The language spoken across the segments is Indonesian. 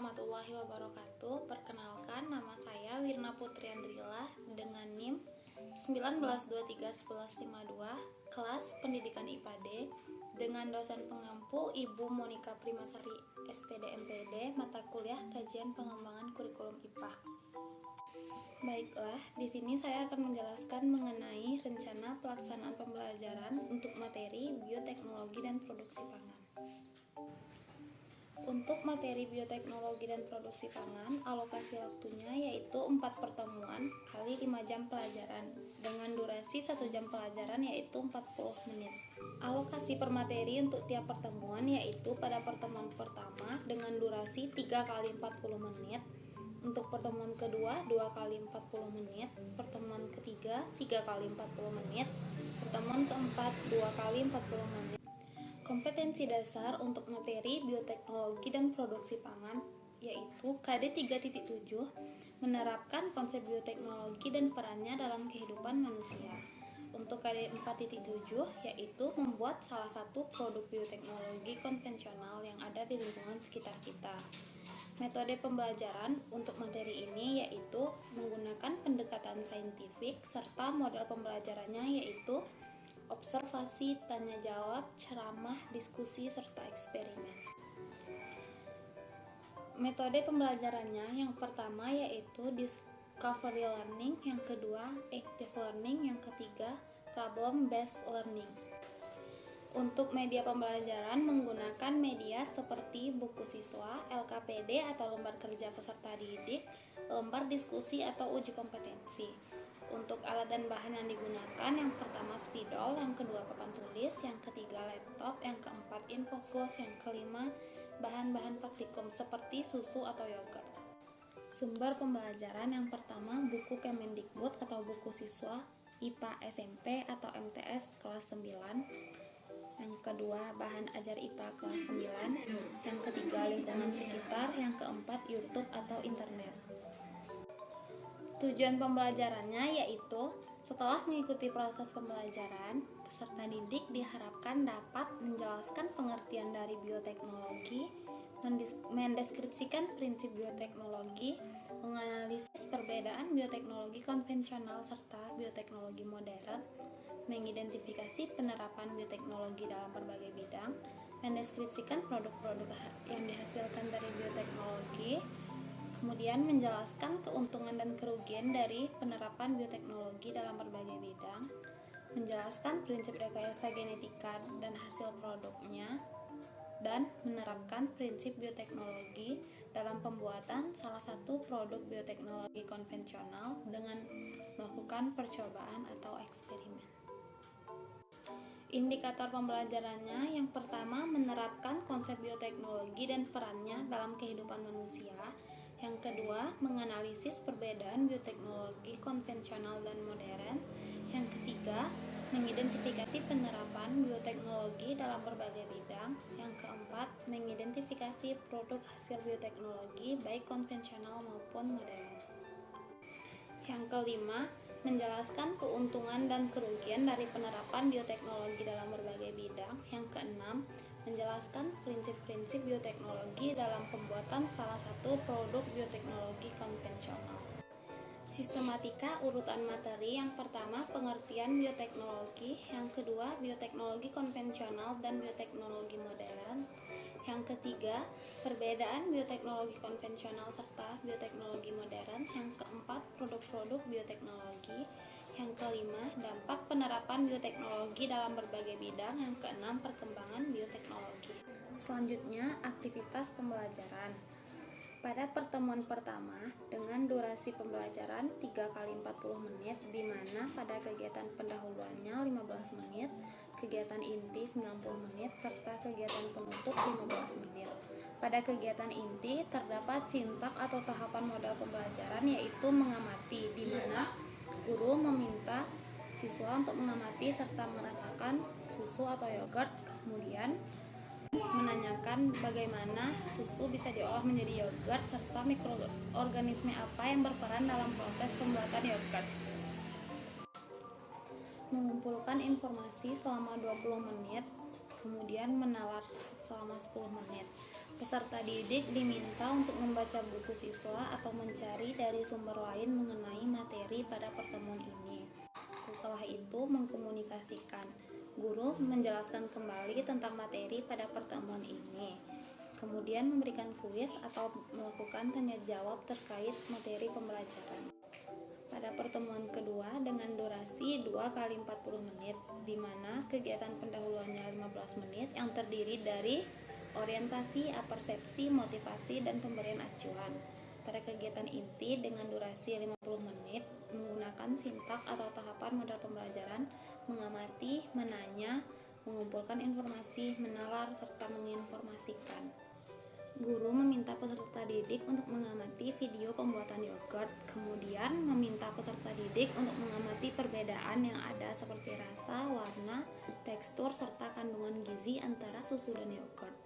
warahmatullahi wabarakatuh. Perkenalkan, nama saya Wirna Putri Andrila dengan NIM 19231152, kelas Pendidikan IPA D, dengan dosen pengampu Ibu Monika Primasari SPD MPD, mata kuliah Kajian Pengembangan Kurikulum IPA. Baiklah, di sini saya akan menjelaskan mengenai rencana pelaksanaan pembelajaran untuk materi bioteknologi dan produksi pangan. Untuk materi bioteknologi dan produksi pangan, alokasi waktunya yaitu 4 pertemuan kali 5 jam pelajaran dengan durasi 1 jam pelajaran yaitu 40 menit. Alokasi per materi untuk tiap pertemuan yaitu pada pertemuan pertama dengan durasi 3 kali 40 menit, untuk pertemuan kedua 2 kali 40 menit, pertemuan ketiga 3 kali 40 menit, pertemuan keempat 2 kali 40 menit. Kompetensi dasar untuk materi bioteknologi dan produksi pangan yaitu KD 3.7 menerapkan konsep bioteknologi dan perannya dalam kehidupan manusia. Untuk KD 4.7 yaitu membuat salah satu produk bioteknologi konvensional yang ada di lingkungan sekitar kita. Metode pembelajaran untuk materi ini yaitu menggunakan pendekatan saintifik serta model pembelajarannya yaitu observasi, tanya jawab, ceramah, diskusi, serta eksperimen. Metode pembelajarannya yang pertama yaitu discovery learning, yang kedua active learning, yang ketiga problem based learning. Untuk media pembelajaran menggunakan media seperti buku siswa, LKPD atau lembar kerja peserta didik, lembar diskusi atau uji kompetensi. Untuk alat dan bahan yang digunakan, yang pertama spidol, yang kedua papan tulis, yang ketiga laptop, yang keempat infocus, yang kelima bahan-bahan praktikum seperti susu atau yogurt. Sumber pembelajaran yang pertama buku Kemendikbud atau buku siswa IPA SMP atau MTS kelas 9, yang kedua bahan ajar IPA kelas 9, yang ketiga lingkungan sekitar, yang keempat YouTube atau internet. Tujuan pembelajarannya yaitu setelah mengikuti proses pembelajaran, peserta didik diharapkan dapat menjelaskan pengertian dari bioteknologi, mendeskripsikan prinsip bioteknologi, menganalisis perbedaan bioteknologi konvensional serta bioteknologi modern, mengidentifikasi penerapan bioteknologi dalam berbagai bidang, mendeskripsikan produk-produk yang dihasilkan dari bioteknologi, kemudian menjelaskan keuntungan dan kerugian dari penerapan bioteknologi dalam berbagai bidang, menjelaskan prinsip rekayasa genetika dan hasil produknya, dan menerapkan prinsip bioteknologi dalam pembuatan salah satu produk bioteknologi konvensional dengan melakukan percobaan atau eksperimen. Indikator pembelajarannya yang pertama menerapkan konsep bioteknologi dan perannya dalam kehidupan manusia. Yang kedua, menganalisis perbedaan bioteknologi konvensional dan modern. Yang ketiga, mengidentifikasi penerapan bioteknologi dalam berbagai bidang. Yang keempat, mengidentifikasi produk hasil bioteknologi baik konvensional maupun modern. Yang kelima, menjelaskan keuntungan dan kerugian dari penerapan bioteknologi dalam berbagai bidang. Yang keenam, menjelaskan prinsip-prinsip bioteknologi dalam pembuatan salah satu produk bioteknologi konvensional. Sistematika urutan materi yang pertama pengertian bioteknologi, yang kedua bioteknologi konvensional dan bioteknologi modern, yang ketiga perbedaan bioteknologi konvensional serta bioteknologi modern, yang keempat produk-produk bioteknologi, yang kelima dampak penerapan bioteknologi dalam berbagai bidang, yang keenam perkembangan bioteknologi. Selanjutnya aktivitas pembelajaran. Pada pertemuan pertama dengan durasi pembelajaran 3 kali 40 menit di mana pada kegiatan pendahuluannya 15 menit, kegiatan inti 90 menit, serta kegiatan penutup 15 menit. Pada kegiatan inti terdapat sintak atau tahapan modal pembelajaran yaitu mengamati, di mana guru meminta siswa untuk mengamati serta merasakan susu atau yogurt, kemudian menanyakan bagaimana susu bisa diolah menjadi yogurt serta mikroorganisme apa yang berperan dalam proses pembuatan yogurt. Mengumpulkan informasi selama 20 menit, kemudian menalar selama 10 menit. Peserta didik diminta untuk membaca buku siswa atau mencari dari sumber lain mengenai materi pada pertemuan ini. Setelah itu mengkomunikasikan. Guru menjelaskan kembali tentang materi pada pertemuan ini. Kemudian memberikan kuis atau melakukan tanya jawab terkait materi pembelajaran. Pada pertemuan kedua dengan durasi 2 kali 40 menit, di mana kegiatan pendahuluannya 15 menit yang terdiri dari orientasi, apersepsi, motivasi, dan pemberian acuan. Pada kegiatan inti dengan durasi 50 menit, menggunakan sintak atau tahapan model pembelajaran, mengamati, menanya, mengumpulkan informasi, menalar, serta menginformasikan. Guru meminta peserta didik untuk mengamati video pembuatan yogurt, kemudian meminta peserta didik untuk mengamati perbedaan yang ada seperti rasa, warna, tekstur, serta kandungan gizi antara susu dan yogurt.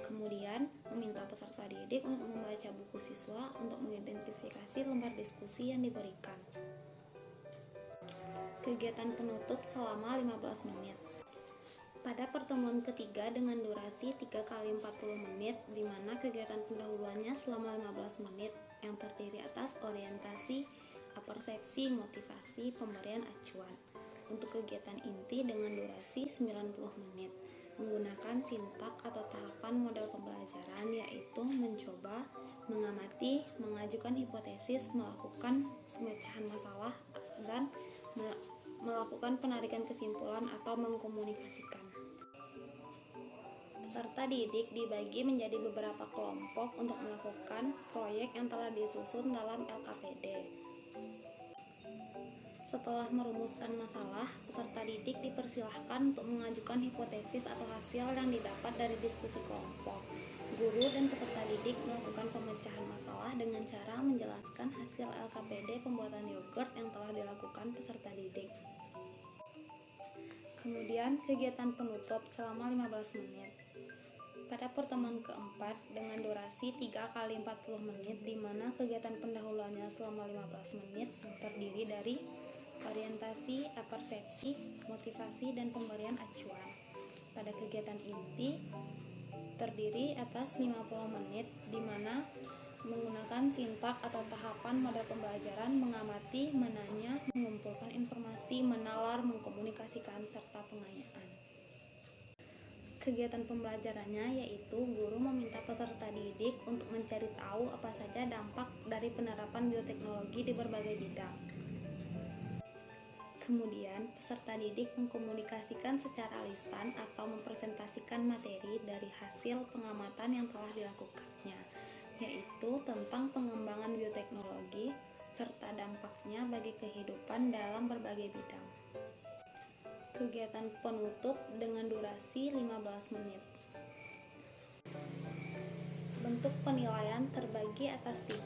Kemudian meminta peserta didik untuk membaca buku siswa untuk mengidentifikasi lembar diskusi yang diberikan. Kegiatan penutup selama 15 menit. Pada pertemuan ketiga dengan durasi 3 kali 40 menit, di mana kegiatan pendahuluannya selama 15 menit yang terdiri atas orientasi, apersepsi, motivasi, pemberian acuan. Untuk kegiatan inti dengan durasi 90 menit, menggunakan sintak atau tahapan model pembelajaran, yaitu mencoba, mengamati, mengajukan hipotesis, melakukan pemecahan masalah, dan melakukan penarikan kesimpulan atau mengkomunikasikan. Peserta didik dibagi menjadi beberapa kelompok untuk melakukan proyek yang telah disusun dalam LKPD. Setelah merumuskan masalah, peserta didik dipersilahkan untuk mengajukan hipotesis atau hasil yang didapat dari diskusi kelompok. Guru dan peserta didik melakukan pemecahan masalah dengan cara menjelaskan hasil LKPD pembuatan yogurt yang telah dilakukan peserta didik. Kemudian kegiatan penutup selama 15 menit. Pada pertemuan keempat dengan durasi 3 kali 40 menit, di mana kegiatan pendahuluannya selama 15 menit yang terdiri dari orientasi, apersepsi, motivasi, dan pemberian acuan. Pada kegiatan inti terdiri atas 50 menit, di mana menggunakan sintak atau tahapan model pembelajaran, mengamati, menanya, mengumpulkan informasi, menalar, mengkomunikasikan, serta pengayaan. Kegiatan pembelajarannya yaitu guru meminta peserta didik untuk mencari tahu apa saja dampak dari penerapan bioteknologi di berbagai bidang. Kemudian, peserta didik mengkomunikasikan secara lisan atau mempresentasikan materi dari hasil pengamatan yang telah dilakukannya, yaitu tentang pengembangan bioteknologi serta dampaknya bagi kehidupan dalam berbagai bidang. Kegiatan penutup dengan durasi 15 menit. Bentuk penilaian terbagi atas 3.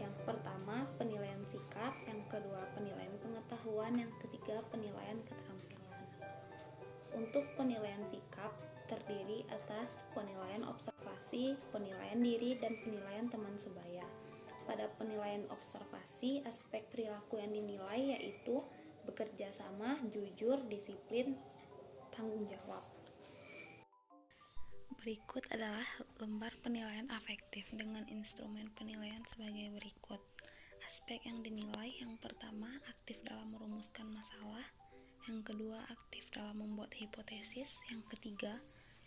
Yang pertama, penilaian sikap. Yang kedua, penilaian pengetahuan. Yang ketiga, penilaian keterampilan. Untuk penilaian sikap terdiri atas penilaian observasi, penilaian diri, dan penilaian teman sebaya. Pada penilaian observasi, aspek perilaku yang dinilai yaitu bekerja sama, jujur, disiplin, tanggung jawab. Berikut adalah lembar penilaian afektif dengan instrumen penilaian sebagai berikut. Aspek yang dinilai, yang pertama, aktif dalam merumuskan masalah. Yang kedua, aktif dalam membuat hipotesis. Yang ketiga,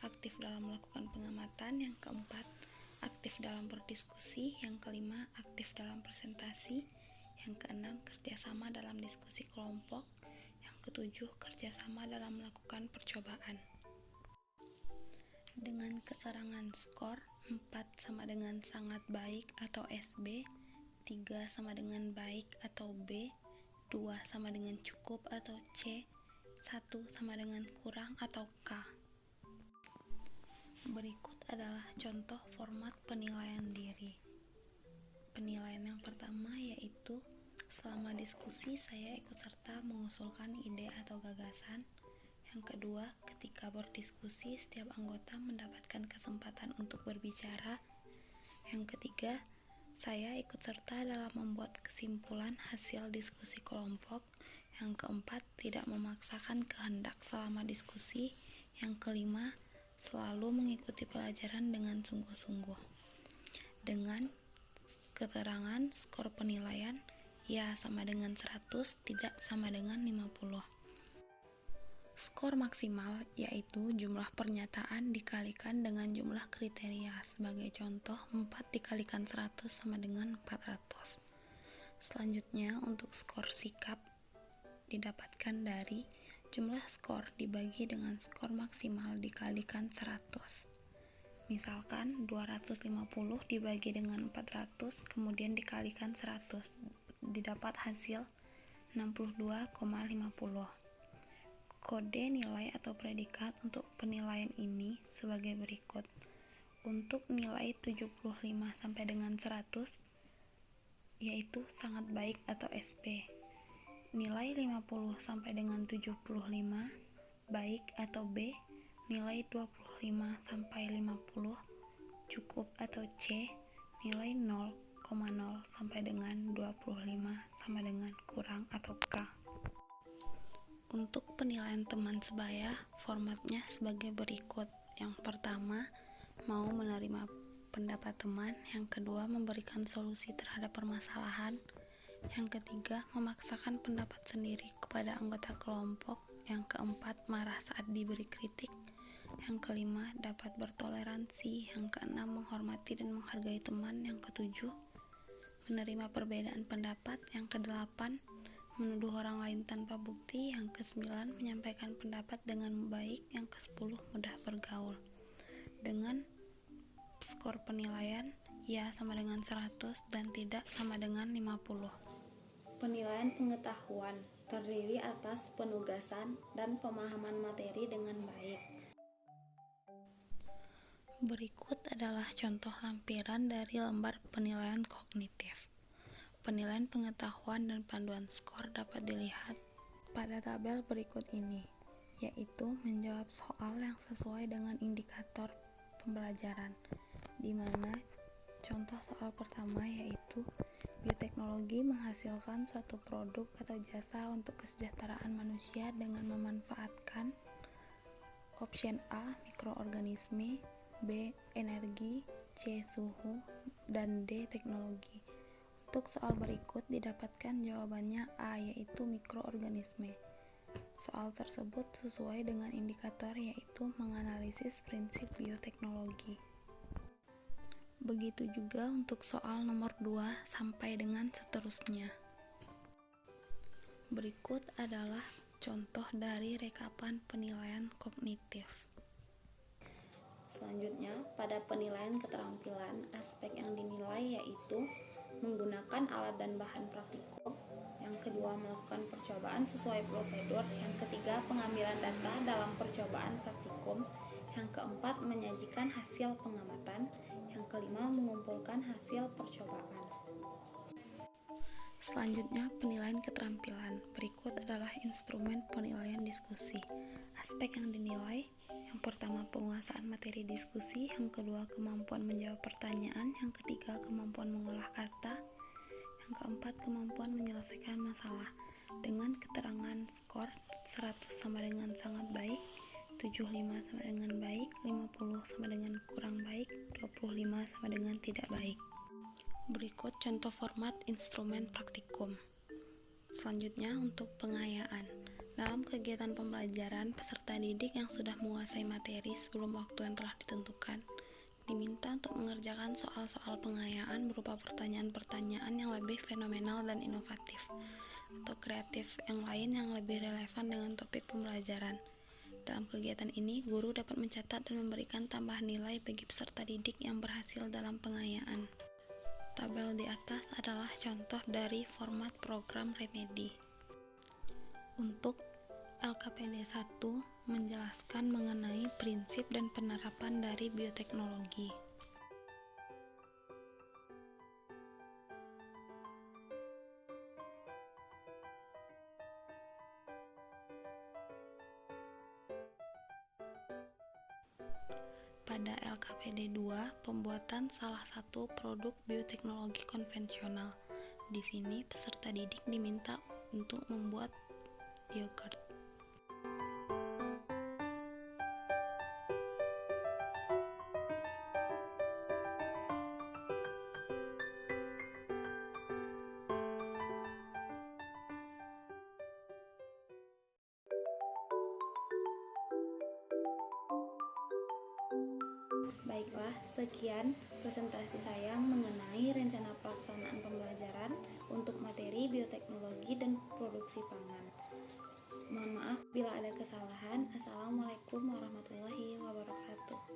aktif dalam melakukan pengamatan. Yang keempat, aktif dalam berdiskusi. Yang kelima, aktif dalam presentasi. Yang keenam, kerjasama dalam diskusi kelompok. Yang ketujuh, kerjasama dalam melakukan percobaan. Dengan keterangan skor, 4 sama dengan sangat baik atau SB, 3 sama dengan baik atau B, 2 sama dengan cukup atau C, 1 sama dengan kurang atau K. Berikut adalah contoh format penilaian diri. Penilaian yang pertama yaitu selama diskusi saya ikut serta mengusulkan ide atau gagasan. Yang kedua, ketika berdiskusi setiap anggota mendapatkan kesempatan untuk berbicara. Yang ketiga, saya ikut serta dalam membuat kesimpulan hasil diskusi kelompok. Yang keempat, tidak memaksakan kehendak selama diskusi. Yang kelima, selalu mengikuti pelajaran dengan sungguh-sungguh. Dengan keterangan skor penilaian ya sama dengan 100, tidak sama dengan 50. Skor maksimal yaitu jumlah pernyataan dikalikan dengan jumlah kriteria. Sebagai contoh, 4 dikalikan 100 sama dengan 400. Selanjutnya, untuk skor sikap didapatkan dari jumlah skor dibagi dengan skor maksimal dikalikan 100. Misalkan 250 dibagi dengan 400 kemudian dikalikan 100, didapat hasil 62,50. Kode nilai atau predikat untuk penilaian ini sebagai berikut. Untuk nilai 75 sampai dengan 100 yaitu sangat baik atau SP. Nilai 50 sampai dengan 75 baik atau B. Nilai 25 sampai 50 cukup atau C. Nilai 0,0 sampai dengan 25 sama dengan kurang atau K. Untuk penilaian teman sebaya, formatnya sebagai berikut. Yang pertama, mau menerima pendapat teman. Yang kedua, memberikan solusi terhadap permasalahan. Yang ketiga, memaksakan pendapat sendiri kepada anggota kelompok. Yang keempat, marah saat diberi kritik. Yang kelima, dapat bertoleransi. Yang keenam, menghormati dan menghargai teman. Yang ketujuh, menerima perbedaan pendapat. Yang kedelapan, menuduh orang lain tanpa bukti. Yang ke-9, menyampaikan pendapat dengan baik. Yang ke-10, mudah bergaul. Dengan skor penilaian ya sama dengan 100 dan tidak sama dengan 50. Penilaian pengetahuan terdiri atas penugasan dan pemahaman materi dengan baik. Berikut adalah contoh lampiran dari lembar penilaian kognitif. Penilaian pengetahuan dan panduan skor dapat dilihat pada tabel berikut ini, yaitu menjawab soal yang sesuai dengan indikator pembelajaran, di mana contoh soal pertama yaitu bioteknologi menghasilkan suatu produk atau jasa untuk kesejahteraan manusia dengan memanfaatkan option A. mikroorganisme, B. energi, C. suhu, dan D. teknologi. Untuk soal berikut didapatkan jawabannya A, yaitu mikroorganisme. Soal tersebut sesuai dengan indikator yaitu menganalisis prinsip bioteknologi. Begitu juga untuk soal nomor 2 sampai dengan seterusnya. Berikut adalah contoh dari rekapan penilaian kognitif. Selanjutnya, pada penilaian keterampilan, aspek yang dinilai yaitu menggunakan alat dan bahan praktikum. Yang kedua, melakukan percobaan sesuai prosedur. Yang ketiga, pengambilan data dalam percobaan praktikum. Yang keempat, menyajikan hasil pengamatan. Yang kelima, mengumpulkan hasil percobaan. Selanjutnya, penilaian keterampilan. Berikut adalah instrumen penilaian diskusi. Aspek yang dinilai, yang pertama penguasaan materi diskusi, yang kedua kemampuan menjawab pertanyaan, yang ketiga kemampuan mengolah kata, yang keempat kemampuan menyelesaikan masalah. Dengan keterangan skor 100 sama dengan sangat baik, 75 sama dengan baik, 50 sama dengan kurang baik, 25 sama dengan tidak baik. Berikut contoh format instrumen praktikum. Selanjutnya untuk pengayaan. Dalam kegiatan pembelajaran, peserta didik yang sudah menguasai materi sebelum waktu yang telah ditentukan diminta untuk mengerjakan soal-soal pengayaan berupa pertanyaan-pertanyaan yang lebih fenomenal dan inovatif atau kreatif yang lain yang lebih relevan dengan topik pembelajaran. Dalam kegiatan ini, guru dapat mencatat dan memberikan tambahan nilai bagi peserta didik yang berhasil dalam pengayaan. Tabel di atas adalah contoh dari format program remedi. Untuk LKPD 1 menjelaskan mengenai prinsip dan penerapan dari bioteknologi. Pada LKPD 2, pembuatan salah satu produk bioteknologi konvensional. Di sini peserta didik diminta untuk membuat yogurt. Baiklah, sekian presentasi saya mengenai rencana pelaksanaan pembelajaran untuk materi bioteknologi dan produksi pangan. Mohon maaf bila ada kesalahan. Assalamualaikum warahmatullahi wabarakatuh.